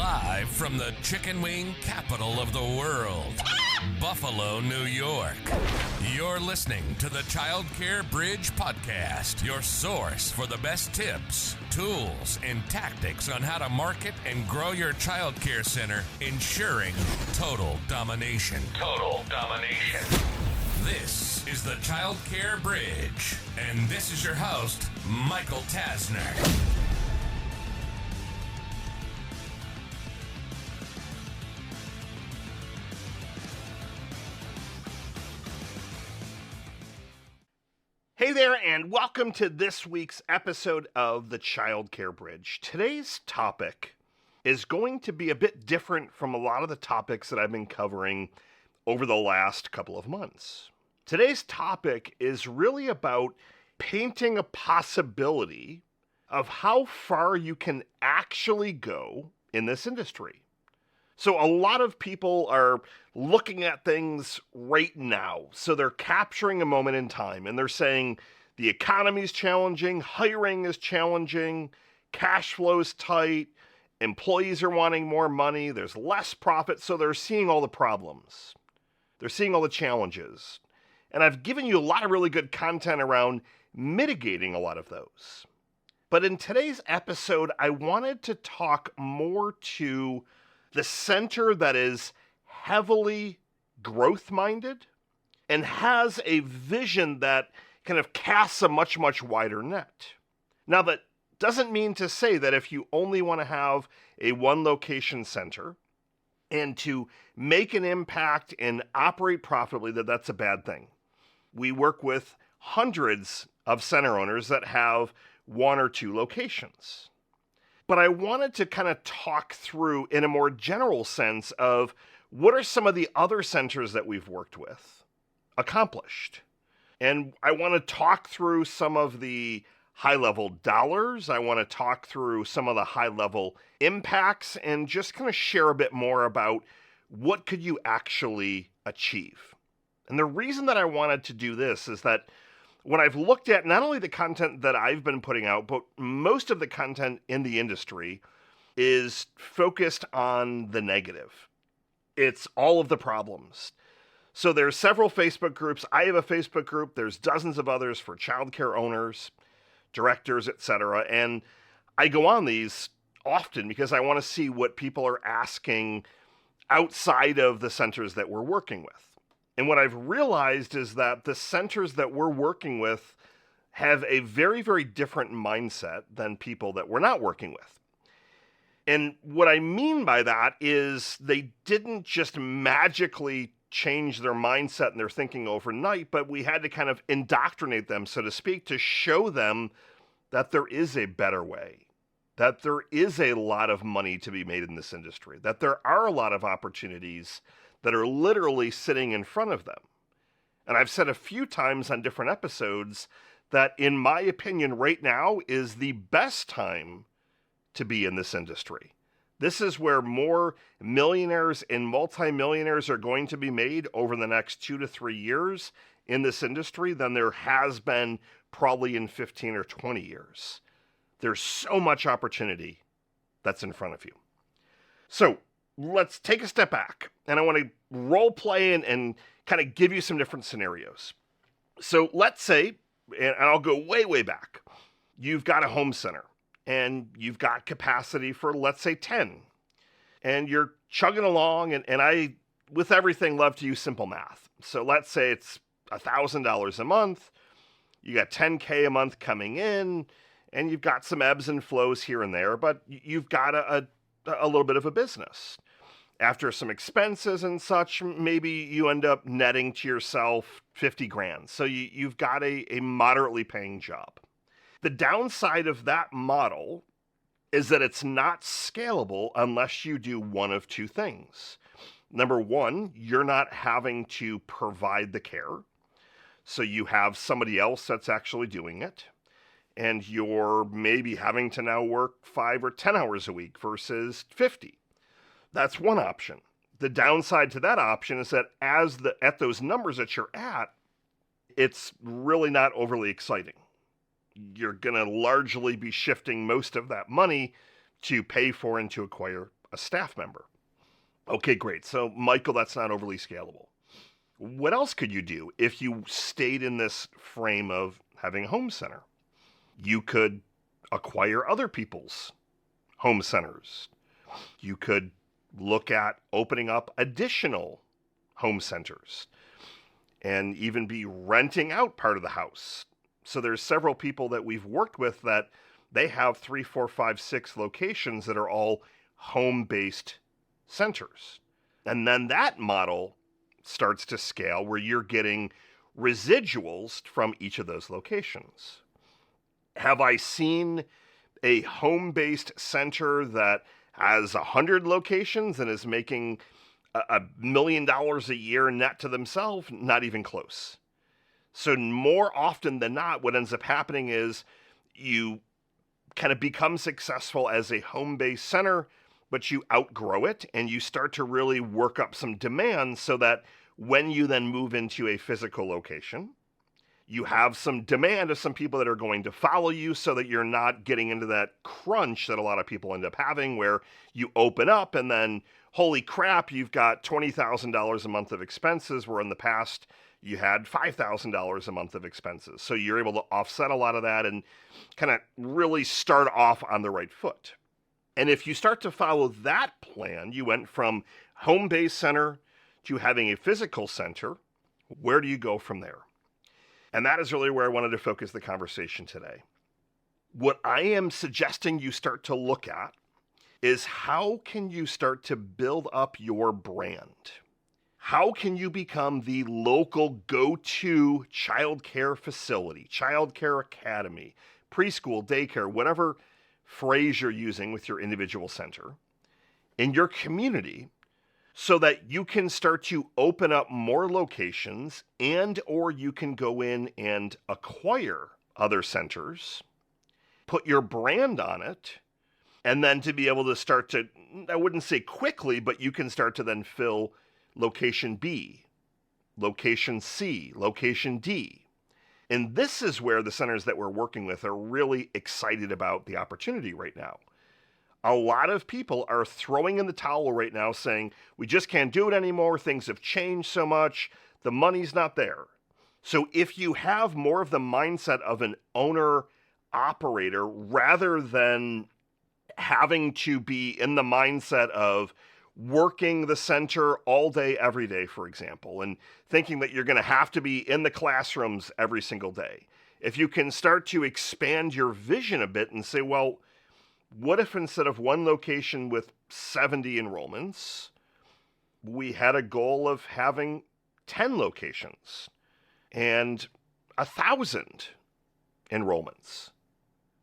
Live from the chicken wing capital of the world, Buffalo, New York. You're listening to the Child Care Bridge Podcast, your source for the best tips, tools, and tactics on how to market and grow your child care center, ensuring total domination. Total domination. This is the Child Care Bridge, and this is your host, Michael Tasner. Hey there, and welcome to this week's episode of the Child Care Bridge. Today's topic is going to be a bit different from a lot of the topics that I've been covering over the last couple of months. Today's topic is really about painting a possibility of how far you can actually go in this industry. So a lot of people are looking at things right now. So they're capturing a moment in time and they're saying the economy is challenging, hiring is challenging, cash flow is tight, employees are wanting more money, there's less profit. So they're seeing all the problems. They're seeing all the challenges. And I've given you a lot of really good content around mitigating a lot of those. But in today's episode, I wanted to talk more to the center that is heavily growth-minded and has a vision that kind of casts a much, much wider net. Now, that doesn't mean to say that if you only want to have a one-location center and to make an impact and operate profitably, that's a bad thing. We work with hundreds of center owners that have one or two locations. But I wanted to kind of talk through in a more general sense of what are some of the other centers that we've worked with accomplished. And I want to talk through some of the high-level dollars. I want to talk through some of the high-level impacts and just kind of share a bit more about what could you actually achieve. And the reason that I wanted to do this is that when I've looked at not only the content that I've been putting out, but most of the content in the industry is focused on the negative. It's all of the problems. So there's several Facebook groups. I have a Facebook group. There's dozens of others for childcare owners, directors, etc. And I go on these often because I want to see what people are asking outside of the centers that we're working with. And what I've realized is that the centers that we're working with have a very, very different mindset than people that we're not working with. And what I mean by that is they didn't just magically change their mindset and their thinking overnight, but we had to kind of indoctrinate them, so to speak, to show them that there is a better way, that there is a lot of money to be made in this industry, that there are a lot of opportunities that are literally sitting in front of them. And I've said a few times on different episodes that, in my opinion, right now is the best time to be in this industry. This is where more millionaires and multimillionaires are going to be made over the next 2 to 3 years in this industry than there has been probably in 15 or 20 years. There's so much opportunity that's in front of you. So let's take a step back, and I want to role play and kind of give you some different scenarios. So let's say, and I'll go way, way back, you've got a home center, and you've got capacity for, let's say, 10, and you're chugging along, and I, with everything, love to use simple math. So let's say it's $1,000 a month, you got $10K a month coming in, and you've got some ebbs and flows here and there, but you've got a little bit of a business. After some expenses and such, maybe you end up netting to yourself 50 grand. So you've got a moderately paying job. The downside of that model is that it's not scalable unless you do one of two things. Number one, you're not having to provide the care. So you have somebody else that's actually doing it. And you're maybe having to now work 5 or 10 hours a week versus 50. That's one option. The downside to that option is that at those numbers that you're at, it's really not overly exciting. You're going to largely be shifting most of that money to pay for and to acquire a staff member. Okay, great. So, Michael, that's not overly scalable. What else could you do if you stayed in this frame of having a home center? You could acquire other people's home centers. You could look at opening up additional home centers and even be renting out part of the house. So there's several people that we've worked with that they have 3, 4, 5, 6 locations that are all home-based centers. And then that model starts to scale where you're getting residuals from each of those locations. Have I seen a home-based center that has 100 locations and is making $1 million a year net to themselves? Not even close. So more often than not, what ends up happening is you kind of become successful as a home-based center, but you outgrow it and you start to really work up some demand so that when you then move into a physical location, you have some demand of some people that are going to follow you so that you're not getting into that crunch that a lot of people end up having where you open up and then, holy crap, you've got $20,000 a month of expenses, where in the past you had $5,000 a month of expenses. So you're able to offset a lot of that and kind of really start off on the right foot. And if you start to follow that plan, you went from home-based center to having a physical center, where do you go from there? And that is really where I wanted to focus the conversation today. What I am suggesting you start to look at is how can you start to build up your brand? How can you become the local go-to childcare facility, childcare academy, preschool, daycare, whatever phrase you're using with your individual center in your community, so that you can start to open up more locations and or you can go in and acquire other centers, put your brand on it, and then to be able to start to, I wouldn't say quickly, but you can start to then fill location B, location C, location D. And this is where the centers that we're working with are really excited about the opportunity right now. A lot of people are throwing in the towel right now saying, we just can't do it anymore. Things have changed so much. The money's not there. So if you have more of the mindset of an owner operator rather than having to be in the mindset of working the center all day, every day, for example, and thinking that you're going to have to be in the classrooms every single day. If you can start to expand your vision a bit and say, well, what if instead of one location with 70 enrollments, we had a goal of having 10 locations and 1,000 enrollments?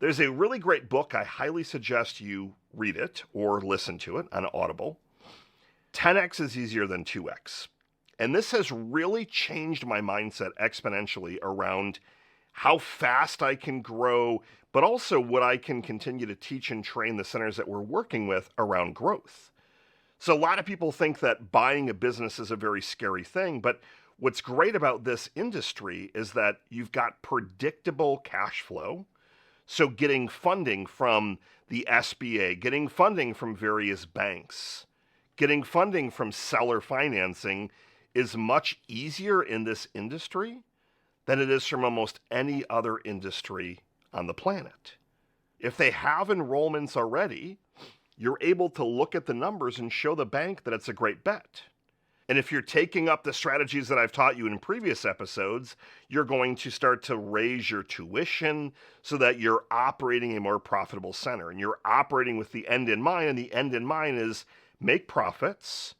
There's a really great book. I highly suggest you read it or listen to it on Audible. 10x is easier than 2x. And this has really changed my mindset exponentially around how fast I can grow, but also what I can continue to teach and train the centers that we're working with around growth. So a lot of people think that buying a business is a very scary thing, but what's great about this industry is that you've got predictable cash flow. So getting funding from the SBA, getting funding from various banks, getting funding from seller financing is much easier in this industry than it is from almost any other industry on the planet. If they have enrollments already, you're able to look at the numbers and show the bank that it's a great bet. And if you're taking up the strategies that I've taught you in previous episodes, you're going to start to raise your tuition so that you're operating a more profitable center. And you're operating with the end in mind, and the end in mind is make profits,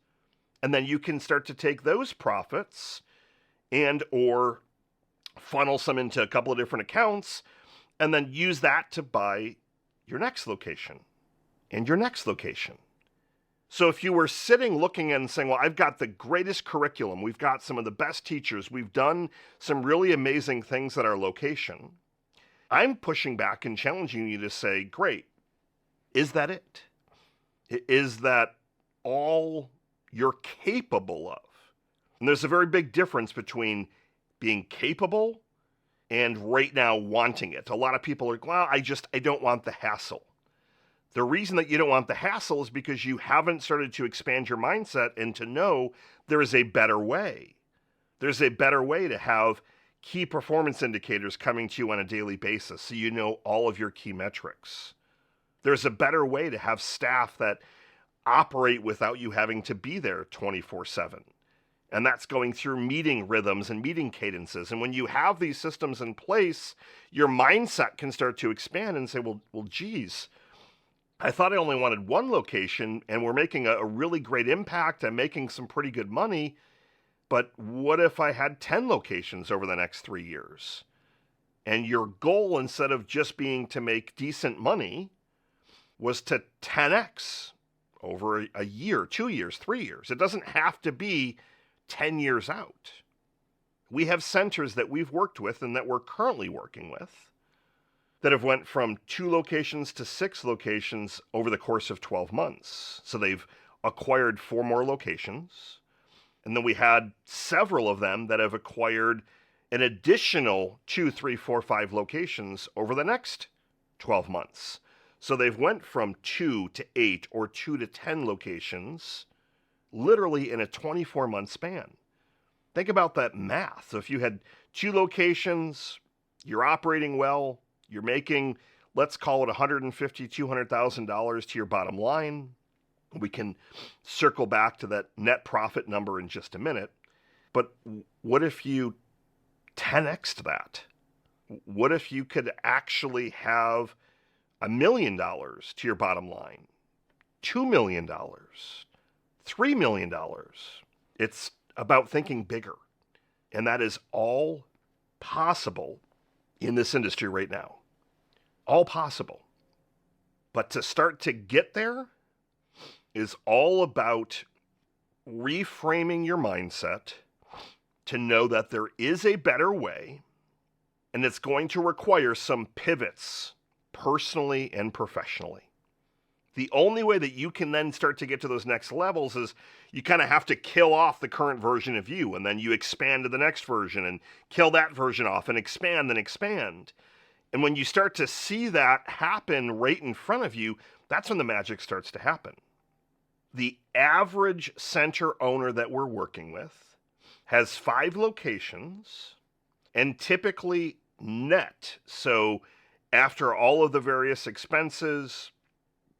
and then you can start to take those profits and or funnel some into a couple of different accounts, and then use that to buy your next location and your next location. So if you were sitting looking and saying, well, I've got the greatest curriculum, we've got some of the best teachers, we've done some really amazing things at our location, I'm pushing back and challenging you to say, great, is that it? Is that all you're capable of? And there's a very big difference between being capable and right now wanting it. A lot of people are like, well, I don't want the hassle. The reason that you don't want the hassle is because you haven't started to expand your mindset and to know there is a better way. There's a better way to have key performance indicators coming to you on a daily basis so you know all of your key metrics. There's a better way to have staff that operate without you having to be there 24/7. And that's going through meeting rhythms and meeting cadences. And when you have these systems in place, your mindset can start to expand and say, well, geez, I thought I only wanted one location and we're making a really great impact. I'm making some pretty good money. But what if I had 10 locations over the next 3 years? And your goal, instead of just being to make decent money, was to 10x over a year, 2 years, 3 years. It doesn't have to be 10 years out. We have centers that we've worked with and that we're currently working with that have went from 2 locations to 6 locations over the course of 12 months. So they've acquired 4 more locations. And then we had several of them that have acquired an additional 2, 3, 4, 5 locations over the next 12 months. So they've went from 2 to 8 or 2 to 10 locations literally in a 24-month span. Think about that math. So if you had 2 locations, you're operating well, you're making, let's call it $150,000, $200,000 to your bottom line. We can circle back to that net profit number in just a minute. But what if you 10x'd that? What if you could actually have $1 million to your bottom line? $2 million? $3 million? It's about thinking bigger. And that is all possible in this industry right now. All possible. But to start to get there is all about reframing your mindset to know that there is a better way, and it's going to require some pivots personally and professionally. The only way that you can then start to get to those next levels is you kind of have to kill off the current version of you, and then you expand to the next version and kill that version off and expand and expand. And when you start to see that happen right in front of you, that's when the magic starts to happen. The average center owner that we're working with has 5 locations and typically net. So after all of the various expenses,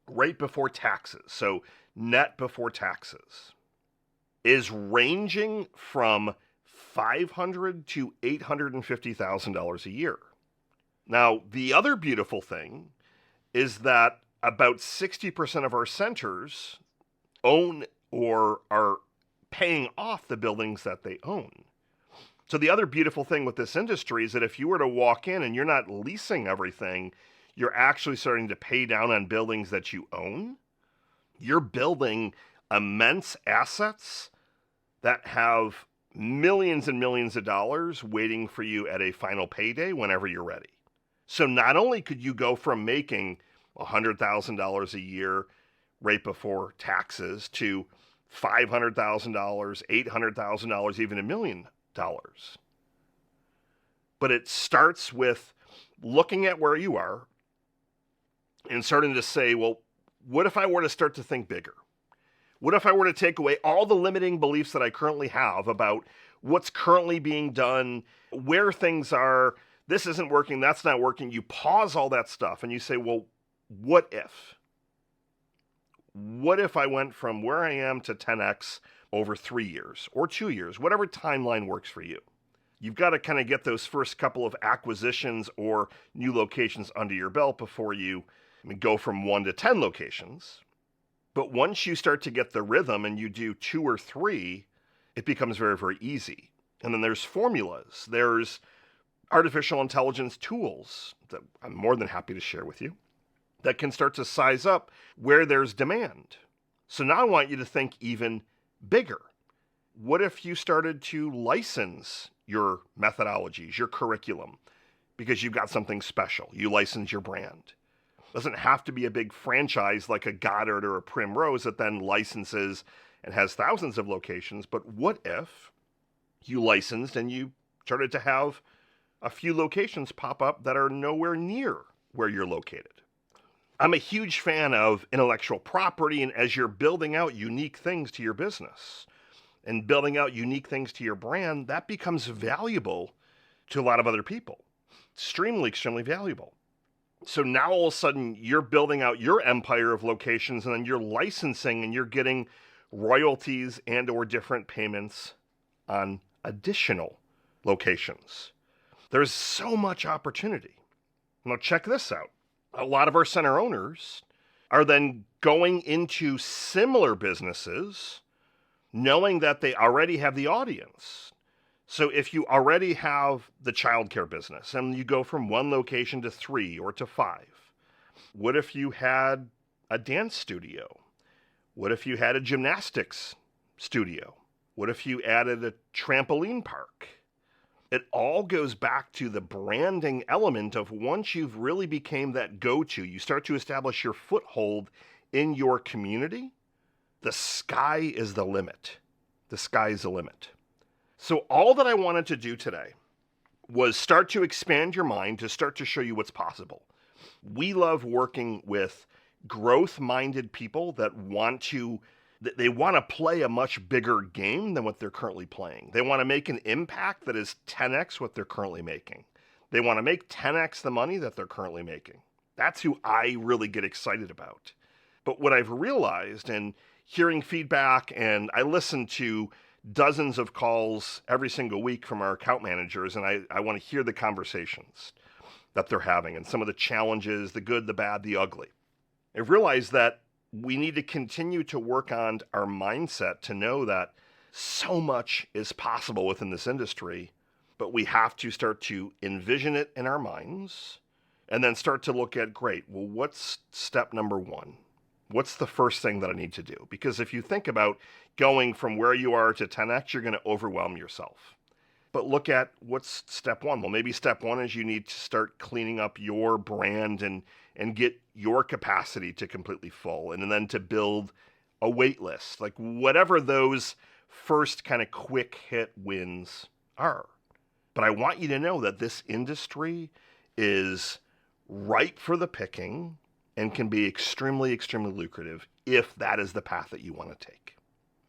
right before taxes, so net before taxes, is ranging from $500,000 to $850,000 a year. Now, the other beautiful thing is that about 60% of our centers own or are paying off the buildings that they own. So the other beautiful thing with this industry is that if you were to walk in and you're not leasing everything, you're actually starting to pay down on buildings that you own. You're building immense assets that have millions and millions of dollars waiting for you at a final payday whenever you're ready. So not only could you go from making $100,000 a year right before taxes to $500,000, $800,000, even $1 million. But it starts with looking at where you are and starting to say, well, what if I were to start to think bigger? What if I were to take away all the limiting beliefs that I currently have about what's currently being done, where things are, this isn't working, that's not working. You pause all that stuff and you say, well, what if? What if I went from where I am to 10x over 3 years or 2 years, whatever timeline works for you? You've got to kind of get those first couple of acquisitions or new locations under your belt before you go from 1 to 10 locations. But once you start to get the rhythm and you do 2 or 3, it becomes very, very easy. And then there's formulas. There's artificial intelligence tools that I'm more than happy to share with you that can start to size up where there's demand. So now I want you to think even bigger. What if you started to license your methodologies, your curriculum, because you've got something special? You license your brand. It doesn't have to be a big franchise like a Goddard or a Primrose that then licenses and has thousands of locations. But what if you licensed and you started to have a few locations pop up that are nowhere near where you're located? I'm a huge fan of intellectual property, and as you're building out unique things to your business and building out unique things to your brand, that becomes valuable to a lot of other people. Extremely, extremely valuable. So now all of a sudden you're building out your empire of locations, and then you're licensing and you're getting royalties and or different payments on additional locations. There's so much opportunity. Now check this out. A lot of our center owners are then going into similar businesses knowing that they already have the audience. So if you already have the childcare business and you go from one location to 3 or to 5, what if you had a dance studio? What if you had a gymnastics studio? What if you added a trampoline park? It all goes back to the branding element of once you've really became that go-to, you start to establish your foothold in your community, the sky is the limit. The sky is the limit. So all that I wanted to do today was start to expand your mind, to start to show you what's possible. We love working with growth-minded people that want to play a much bigger game than what they're currently playing. They want to make an impact that is 10x what they're currently making. They want to make 10x the money that they're currently making. That's who I really get excited about. But what I've realized, and hearing feedback, and I listen to dozens of calls every single week from our account managers, and I want to hear the conversations that they're having and some of the challenges, the good, the bad, the ugly. I've realized that we need to continue to work on our mindset to know that so much is possible within this industry, but we have to start to envision it in our minds and then start to look at, great, well, what's step number 1? What's the first thing that I need to do? Because if you think about going from where you are to 10x, you're going to overwhelm yourself. But look at what's step 1. Well, maybe step 1 is you need to start cleaning up your brand and get your capacity to completely full, and then to build a wait list, like whatever those first kind of quick hit wins are. But I want you to know that this industry is ripe for the picking and can be extremely, extremely lucrative if that is the path that you want to take.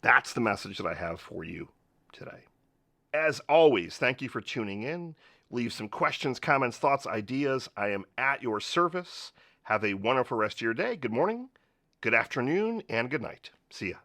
That's the message that I have for you today. As always, thank you for tuning in. Leave some questions, comments, thoughts, ideas. I am at your service. Have a wonderful rest of your day. Good morning, good afternoon, and good night. See ya.